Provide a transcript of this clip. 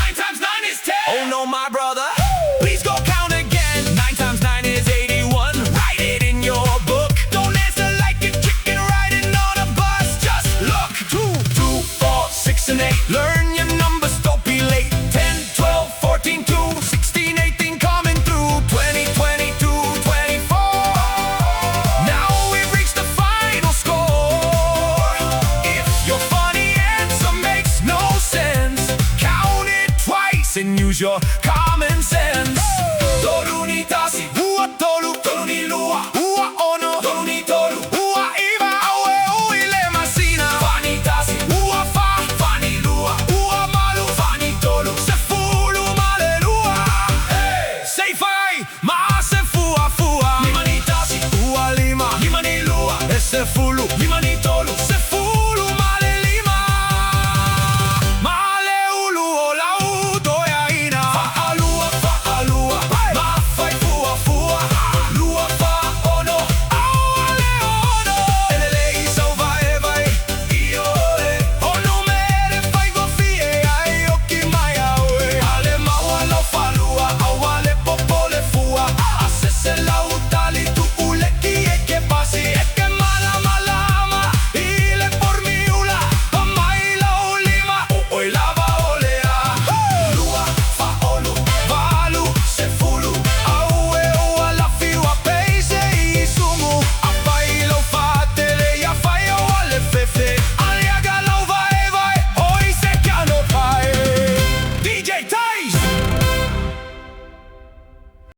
9 times 9 is 10. Oh no, my brother, Please go count again. 9 times 9 is 81. Write it in your book. Don't answer like a chicken riding on a bus. Just look. 2, 2, 4, 6, and 8. Learn your numbers, don't be late. 10, 12, 14, 2, 16, 18, coming through. 20, 22, 24. Now we've reached the final score. If your funny answer makes no sense, count it twice and use your common sense. Toruni tasi, ua tolu, toruni lua, ua ono, toruni toru, ua iwa.